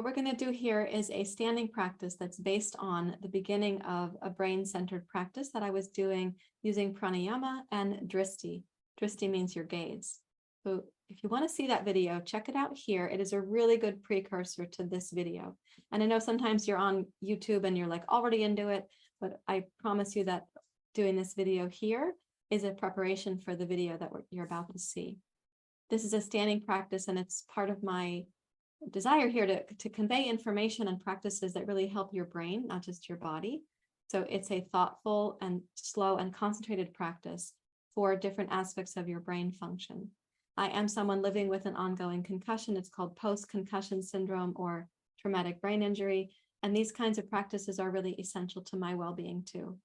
What we're going to do here is a standing practice that's based on the beginning of a brain-centered practice that I was doing using pranayama and dristi. Dristi means your gaze. So if you want to see that video, check it out here. It is a really good precursor to this video. And I know sometimes you're on YouTube and you're like already into it, but I promise you that doing this video here is a preparation for the video that you're about to see. This is a standing practice, and it's part of my desire here to convey information and practices that really help your brain, not just your body. So it's a thoughtful and slow and concentrated practice for different aspects of your brain function. I am someone living with an ongoing concussion. It's called post-concussion syndrome or traumatic brain injury. And these kinds of practices are really essential to my well-being too.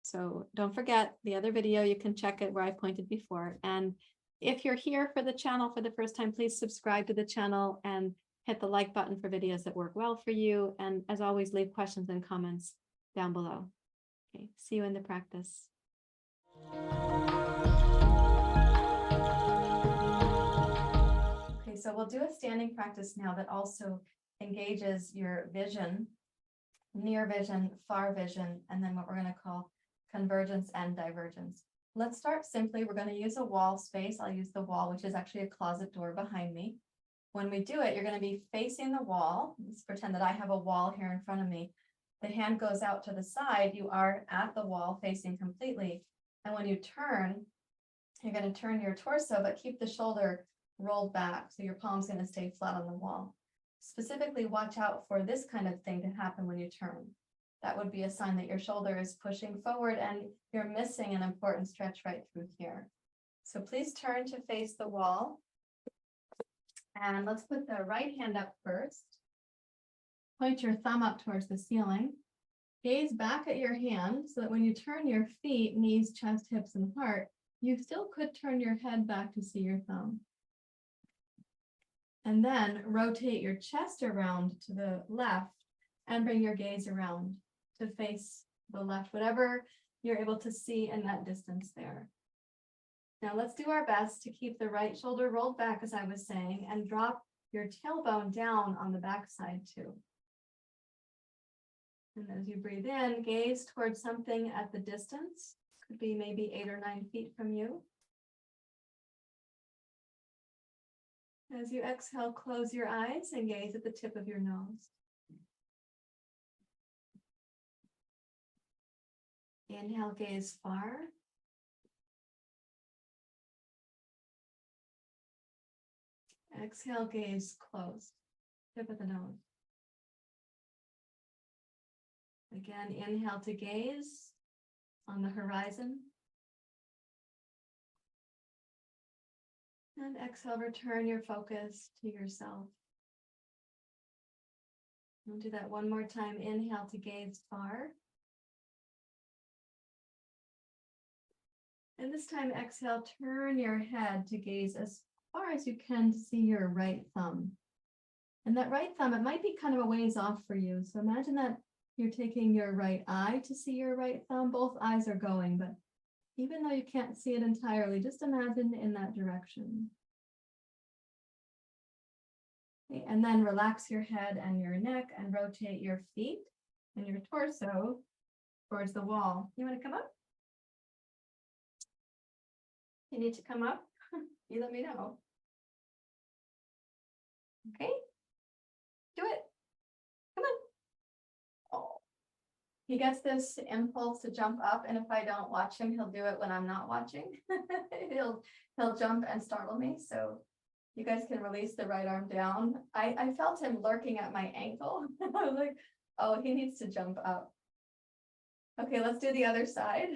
So don't forget the other video, you can check it where I pointed before. And if you're here for the channel for the first time, please subscribe to the channel and hit the like button for videos that work well for you. And as always, leave questions and comments down below. Okay, see you in the practice. Okay, so we'll do a standing practice now that also engages your vision, near vision, far vision, and then what we're going to call convergence and divergence. Let's start simply. We're going to use a wall space. I'll use the wall, which is actually a closet door behind me. When we do it, you're going to be facing the wall. Let's pretend that I have a wall here in front of me. The hand goes out to the side. You are at the wall facing completely. And when you turn, you're going to turn your torso, but keep the shoulder rolled back. So your palm's going to stay flat on the wall. Specifically, watch out for this kind of thing to happen when you turn. That would be a sign that your shoulder is pushing forward and you're missing an important stretch right through here. So please turn to face the wall. And let's put the right hand up first. Point your thumb up towards the ceiling. Gaze back at your hand so that when you turn your feet, knees, chest, hips, and heart, you still could turn your head back to see your thumb. And then rotate your chest around to the left and bring your gaze around to face the left, whatever you're able to see in that distance there. Now let's do our best to keep the right shoulder rolled back, as I was saying, and drop your tailbone down on the back side too. And as you breathe in, gaze towards something at the distance. Could be maybe 8 or 9 feet from you. As you exhale, close your eyes and gaze at the tip of your nose. Inhale, gaze far. Exhale, gaze close, tip of the nose. Again, inhale to gaze on the horizon. And exhale, return your focus to yourself. We'll do that one more time. Inhale to gaze far. And this time, exhale, turn your head to gaze as far as you can to see your right thumb. And that right thumb, it might be kind of a ways off for you. So imagine that you're taking your right eye to see your right thumb. Both eyes are going, but even though you can't see it entirely, just imagine in that direction. Okay, and then relax your head and your neck and rotate your feet and your torso towards the wall. You want to come up? You need to come up? You let me know. Okay, do it. Come on. Oh. He gets this impulse to jump up, and if I don't watch him, he'll do it when I'm not watching. he'll jump and startle me. So you guys can release the right arm down. I felt him lurking at my ankle. I was like, oh, he needs to jump up. Okay, let's do the other side.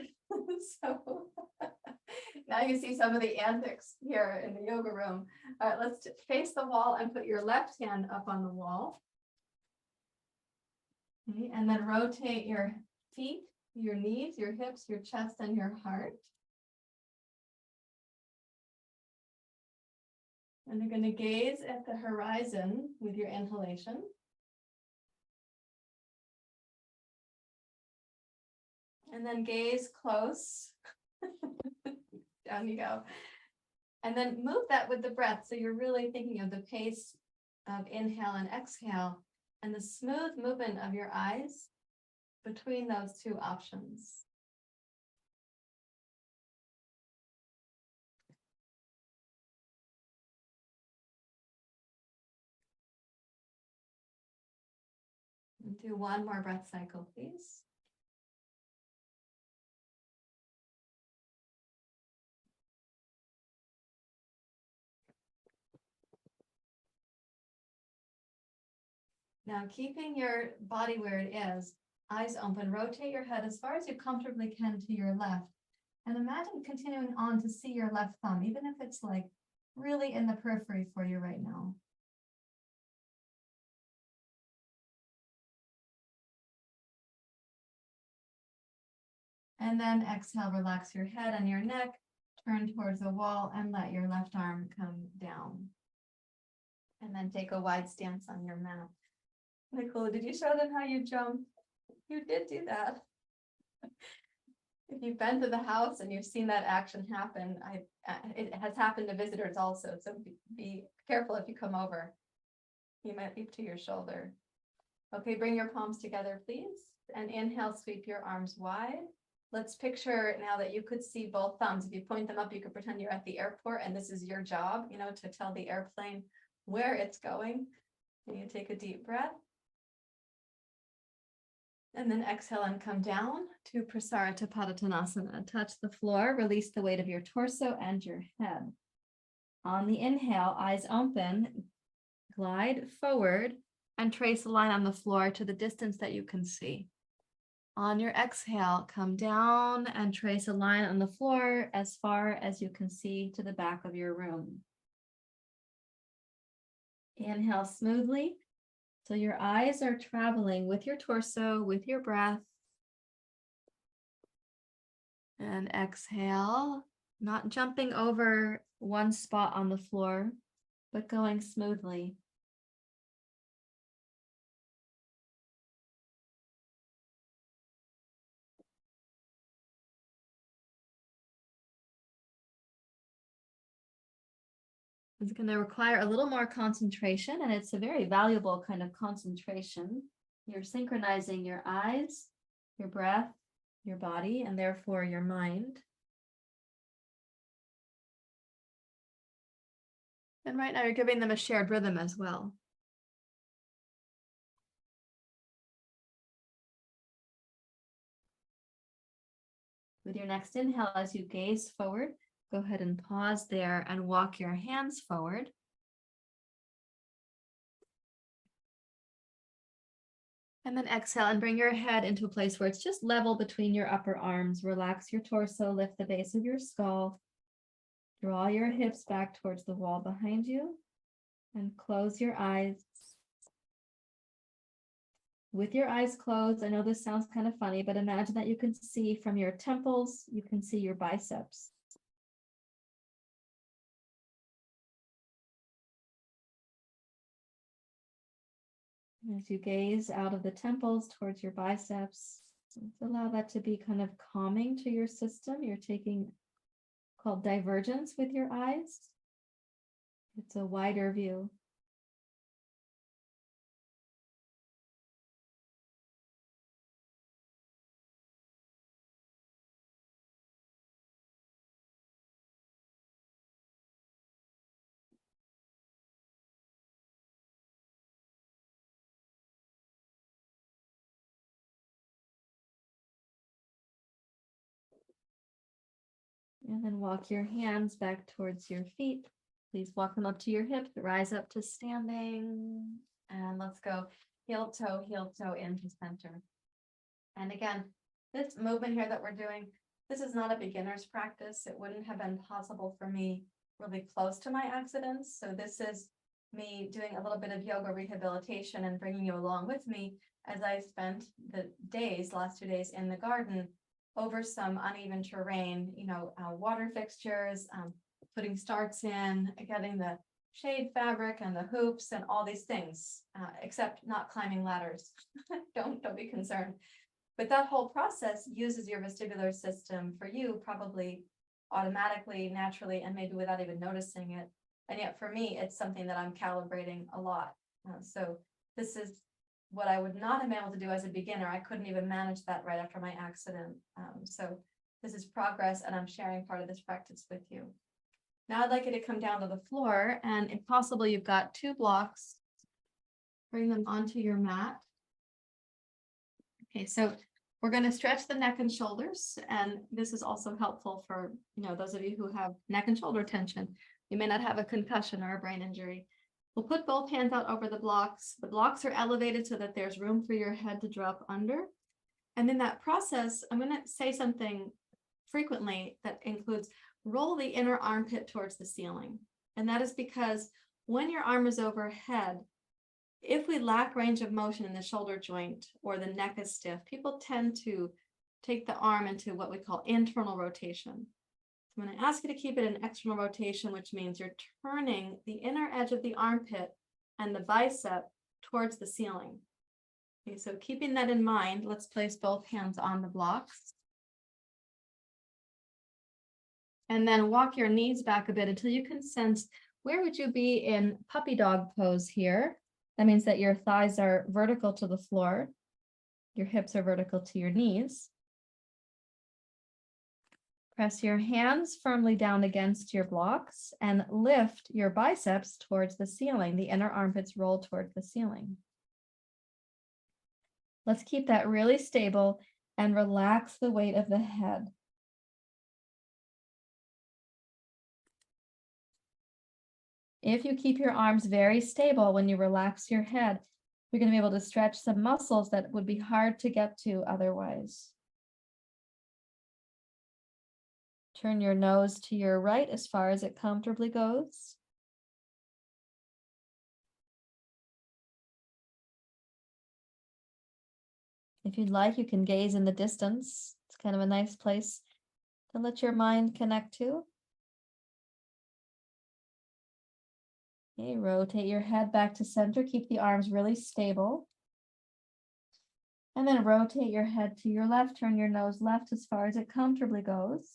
So now you see some of the antics here in the yoga room. All right, let's face the wall and put your left hand up on the wall. Okay, and then rotate your feet, your knees, your hips, your chest, and your heart. And you're going to gaze at the horizon with your inhalation. And then gaze close. Down you go. And then move that with the breath. So you're really thinking of the pace of inhale and exhale, and the smooth movement of your eyes between those two options. And do one more breath cycle, please. Now, keeping your body where it is, eyes open, rotate your head as far as you comfortably can to your left. And imagine continuing on to see your left thumb, even if it's like really in the periphery for you right now. And then exhale, relax your head and your neck, turn towards the wall and let your left arm come down. And then take a wide stance on your mat. Nicole, did you show them how you jump? You did do that. If you've been to the house and you've seen that action happen, it has happened to visitors also. So be careful if you come over. You might leap to your shoulder. Okay, bring your palms together, please. And inhale, sweep your arms wide. Let's picture now that you could see both thumbs. If you point them up, you could pretend you're at the airport and this is your job, to tell the airplane where it's going. And you take a deep breath. And then exhale and come down to Prasarita Padottanasana. Touch the floor, release the weight of your torso and your head. On the inhale, eyes open, glide forward and trace a line on the floor to the distance that you can see. On your exhale, come down and trace a line on the floor as far as you can see to the back of your room. Inhale smoothly. So your eyes are traveling with your torso, with your breath. And exhale, not jumping over one spot on the floor, but going smoothly. It's going to require a little more concentration, and it's a very valuable kind of concentration. You're synchronizing your eyes, your breath, your body, and therefore your mind. And right now you're giving them a shared rhythm as well. With your next inhale, as you gaze forward, go ahead and pause there and walk your hands forward. And then exhale and bring your head into a place where it's just level between your upper arms. Relax your torso, lift the base of your skull. Draw your hips back towards the wall behind you and close your eyes. With your eyes closed, I know this sounds kind of funny, but imagine that you can see from your temples, you can see your biceps. As you gaze out of the temples towards your biceps, allow that to be kind of calming to your system. You're taking called divergence with your eyes. It's a wider view. And then walk your hands back towards your feet. Please walk them up to your hips, rise up to standing. And let's go heel toe into center. And again, this movement here that we're doing, this is not a beginner's practice. It wouldn't have been possible for me really close to my accidents. So this is me doing a little bit of yoga rehabilitation and bringing you along with me as I spent the last 2 days in the garden over some uneven terrain, water fixtures, putting starts in, getting the shade fabric and the hoops and all these things, except not climbing ladders. Don't be concerned. But that whole process uses your vestibular system for you, probably automatically, naturally, and maybe without even noticing it, And yet for me, it's something that I'm calibrating a lot. So this is what I would not have been able to do as a beginner. I couldn't even manage that right after my accident. So this is progress, and I'm sharing part of this practice with you. Now I'd like you to come down to the floor, and if possible, you've got 2 blocks. Bring them onto your mat. Okay, so we're going to stretch the neck and shoulders, and this is also helpful for, those of you who have neck and shoulder tension. You may not have a concussion or a brain injury. We'll put both hands out over the blocks. The blocks are elevated so that there's room for your head to drop under. And in that process, I'm going to say something frequently that includes roll the inner armpit towards the ceiling. And that is because when your arm is overhead, if we lack range of motion in the shoulder joint or the neck is stiff, people tend to take the arm into what we call internal rotation. So I'm going to ask you to keep it in external rotation, which means you're turning the inner edge of the armpit and the bicep towards the ceiling. Okay, so keeping that in mind, let's place both hands on the blocks. And then walk your knees back a bit until you can sense where would you be in puppy dog pose here. That means that your thighs are vertical to the floor. Your hips are vertical to your knees. Press your hands firmly down against your blocks and lift your biceps towards the ceiling. The inner armpits roll towards the ceiling. Let's keep that really stable and relax the weight of the head. If you keep your arms very stable when you relax your head, you're going to be able to stretch some muscles that would be hard to get to otherwise. Turn your nose to your right as far as it comfortably goes. If you'd like, you can gaze in the distance. It's kind of a nice place to let your mind connect to. Okay, rotate your head back to center. Keep the arms really stable. And then rotate your head to your left. Turn your nose left as far as it comfortably goes.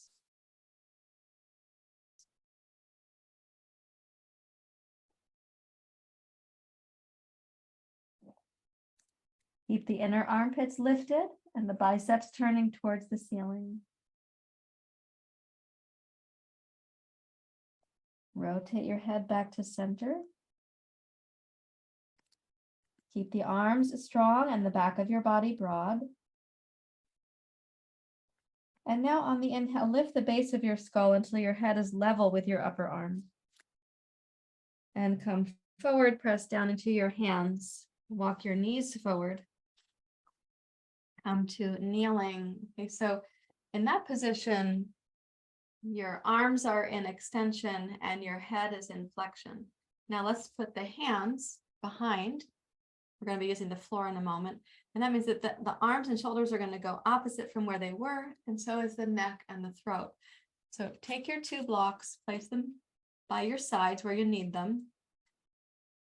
Keep the inner armpits lifted and the biceps turning towards the ceiling. Rotate your head back to center. Keep the arms strong and the back of your body broad. And now on the inhale, lift the base of your skull until your head is level with your upper arm. And come forward, press down into your hands. Walk your knees forward. Come to kneeling. Okay, so in that position, your arms are in extension and your head is in flexion. Now let's put the hands behind. We're going to be using the floor in a moment. And that means that the arms and shoulders are going to go opposite from where they were, and so is the neck and the throat. So take your 2 blocks, place them by your sides where you need them.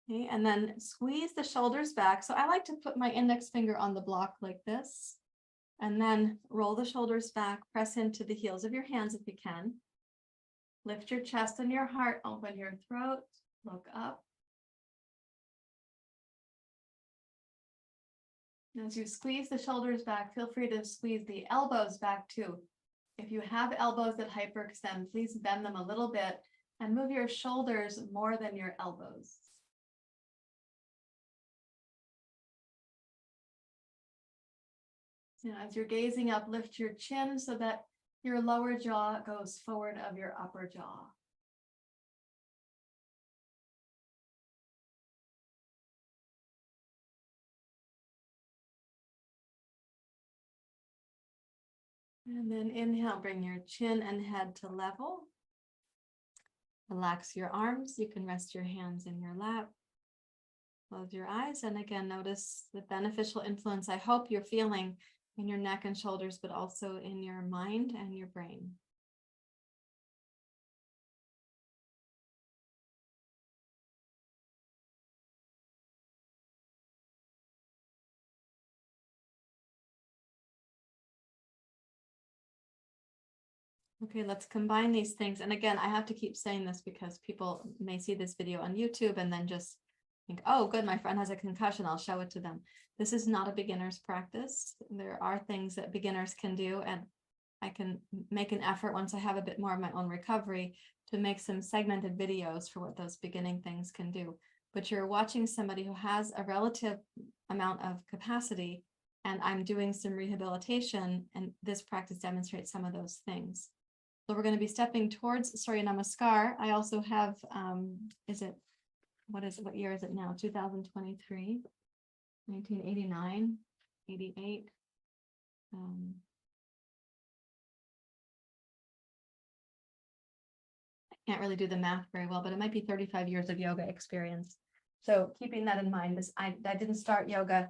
Okay, and then squeeze the shoulders back. So I like to put my index finger on the block like this, and then roll the shoulders back, press into the heels of your hands if you can. Lift your chest and your heart, open your throat, look up. As you squeeze the shoulders back, feel free to squeeze the elbows back too. If you have elbows that hyperextend, please bend them a little bit and move your shoulders more than your elbows. Now, as you're gazing up, lift your chin so that your lower jaw goes forward of your upper jaw. And then inhale, bring your chin and head to level. Relax your arms. You can rest your hands in your lap. Close your eyes. And again, notice the beneficial influence I hope you're feeling in your neck and shoulders, but also in your mind and your brain. Okay, let's combine these things. And again, I have to keep saying this because people may see this video on YouTube and then just think, oh, good, my friend has a concussion, I'll show it to them. This is not a beginner's practice. There are things that beginners can do, and I can make an effort once I have a bit more of my own recovery to make some segmented videos for what those beginning things can do. But you're watching somebody who has a relative amount of capacity, and I'm doing some rehabilitation, and this practice demonstrates some of those things. So we're going to be stepping towards Surya Namaskar. I also have, what year is it now? 2023, 1989, 88. I can't really do the math very well, but it might be 35 years of yoga experience. So keeping that in mind, I didn't start yoga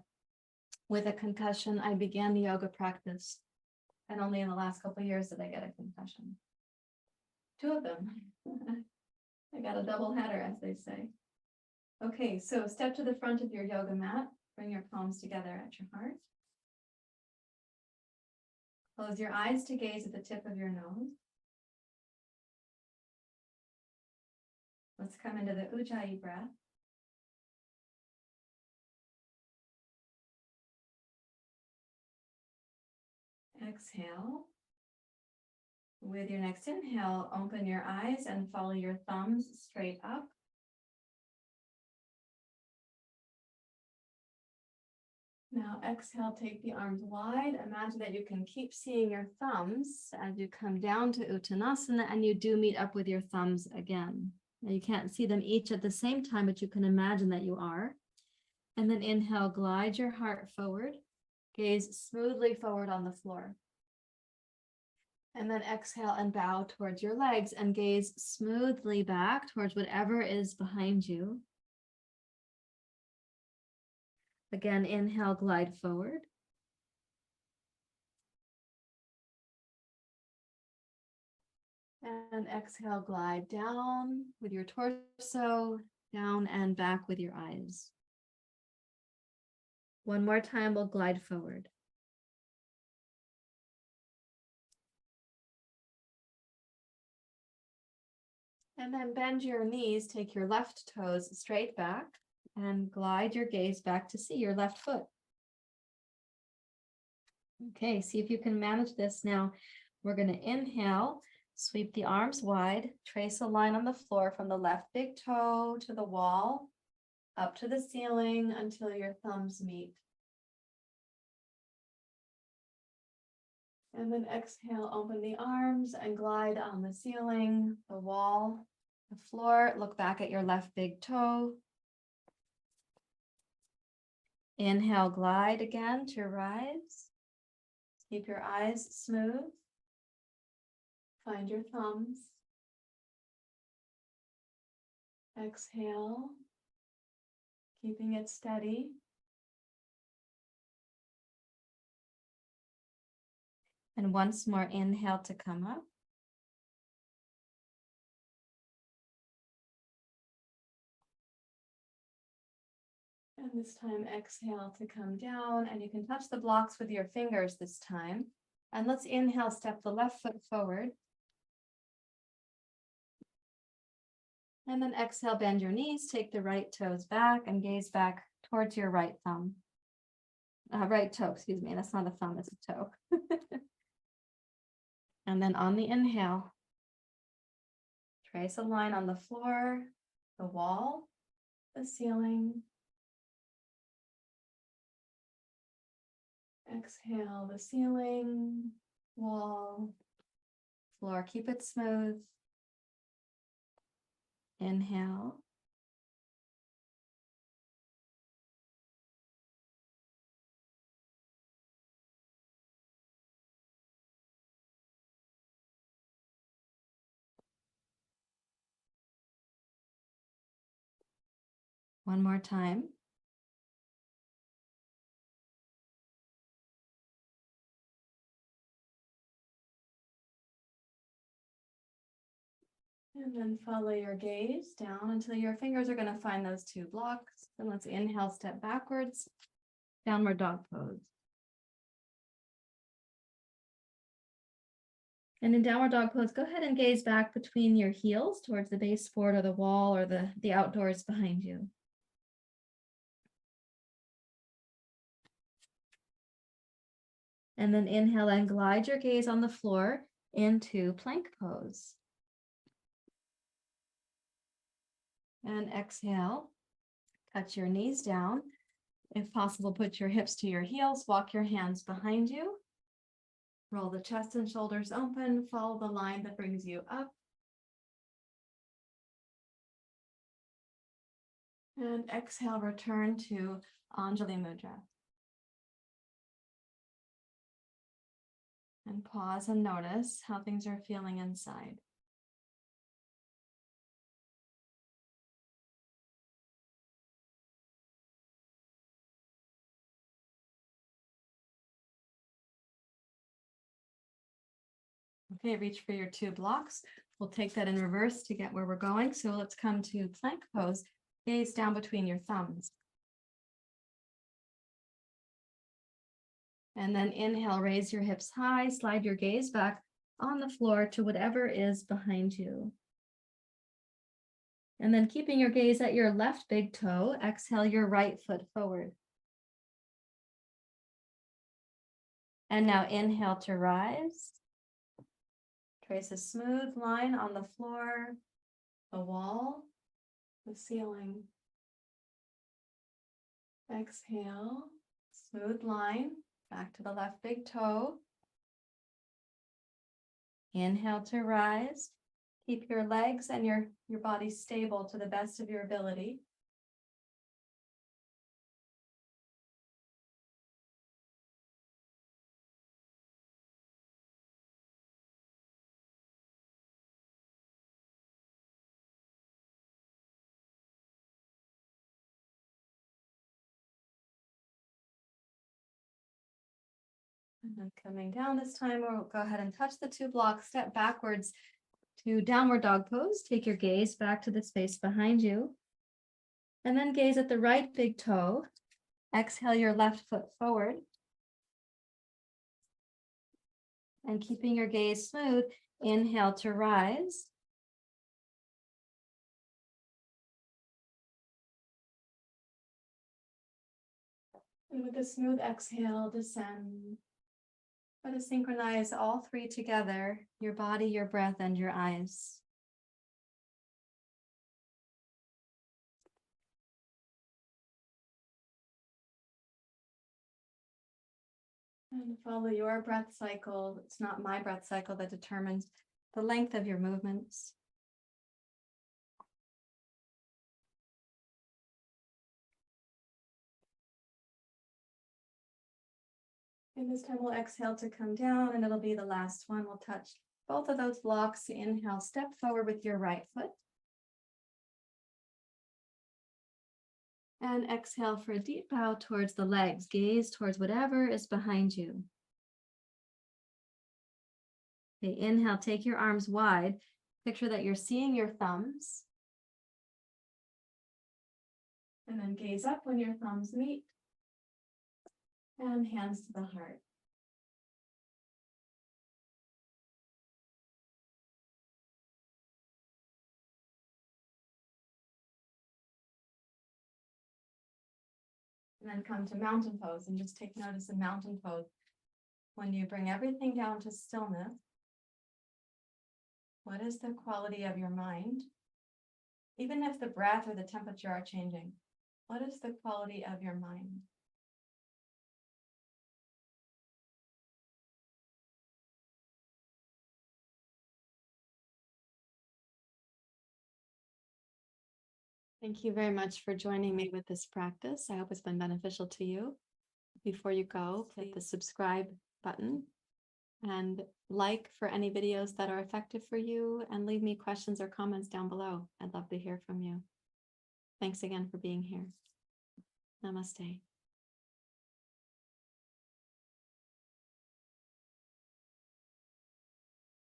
with a concussion. I began the yoga practice, and only in the last couple of years did I get a concussion. 2 of them. I got a double header, as they say. Okay, so step to the front of your yoga mat. Bring your palms together at your heart. Close your eyes to gaze at the tip of your nose. Let's come into the Ujjayi breath. Exhale. With your next inhale, open your eyes and follow your thumbs straight up. Now exhale, take the arms wide. Imagine that you can keep seeing your thumbs as you come down to Uttanasana, and you do meet up with your thumbs again. Now you can't see them each at the same time, but you can imagine that you are. And then inhale, glide your heart forward, gaze smoothly forward on the floor. And then exhale and bow towards your legs and gaze smoothly back towards whatever is behind you. Again, inhale, glide forward. And exhale, glide down with your torso, down and back with your eyes. One more time, we'll glide forward. And then bend your knees, take your left toes straight back and glide your gaze back to see your left foot. Okay, see if you can manage this. Now we're going to inhale, sweep the arms wide, trace a line on the floor from the left big toe to the wall, up to the ceiling until your thumbs meet. And then exhale, open the arms and glide on the ceiling, the wall, the floor. Look back at your left big toe. Inhale, glide again to rise. Keep your eyes smooth. Find your thumbs. Exhale, keeping it steady. And once more, inhale to come up. And this time, exhale to come down. And you can touch the blocks with your fingers this time. And let's inhale, step the left foot forward. And then exhale, bend your knees, take the right toes back and gaze back towards your right thumb. Right toe, excuse me. That's not a thumb, it's a toe. And then on the inhale, trace a line on the floor, the wall, the ceiling. Exhale, the ceiling, wall, floor. Keep it smooth. Inhale. One more time. And then follow your gaze down until your fingers are going to find those 2 blocks. Then let's inhale, step backwards, downward dog pose. And in downward dog pose, go ahead and gaze back between your heels towards the baseboard or the wall or the outdoors behind you. And then inhale and glide your gaze on the floor into plank pose. And exhale, touch your knees down. If possible, put your hips to your heels, walk your hands behind you. Roll the chest and shoulders open, follow the line that brings you up. And exhale, return to Anjali Mudra. And pause and notice how things are feeling inside. Okay, reach for your 2 blocks. We'll take that in reverse to get where we're going. So let's come to plank pose. Gaze down between your thumbs. And then inhale, raise your hips high, slide your gaze back on the floor to whatever is behind you. And then keeping your gaze at your left big toe, exhale your right foot forward. And now inhale to rise. Trace a smooth line on the floor, the wall, the ceiling. Exhale, smooth line, back to the left big toe. Inhale to rise. Keep your legs and your body stable to the best of your ability. And then coming down this time, we'll go ahead and touch the 2 blocks, step backwards to downward dog pose. Take your gaze back to the space behind you. And then gaze at the right big toe. Exhale your left foot forward. And keeping your gaze smooth, inhale to rise. And with a smooth exhale, descend. Try to synchronize all 3 together, your body, your breath, and your eyes. And follow your breath cycle. It's not my breath cycle that determines the length of your movements. And this time we'll exhale to come down, and it'll be the last one. We'll touch both of those blocks. Inhale, step forward with your right foot. And exhale for a deep bow towards the legs. Gaze towards whatever is behind you. Okay, inhale, take your arms wide. Picture that you're seeing your thumbs. And then gaze up when your thumbs meet. And hands to the heart. And then come to mountain pose and just take notice of mountain pose. When you bring everything down to stillness, what is the quality of your mind? Even if the breath or the temperature are changing, what is the quality of your mind? Thank you very much for joining me with this practice. I hope it's been beneficial to you. Before you go, click the subscribe button and like for any videos that are effective for you, and leave me questions or comments down below. I'd love to hear from you. Thanks again for being here. Namaste.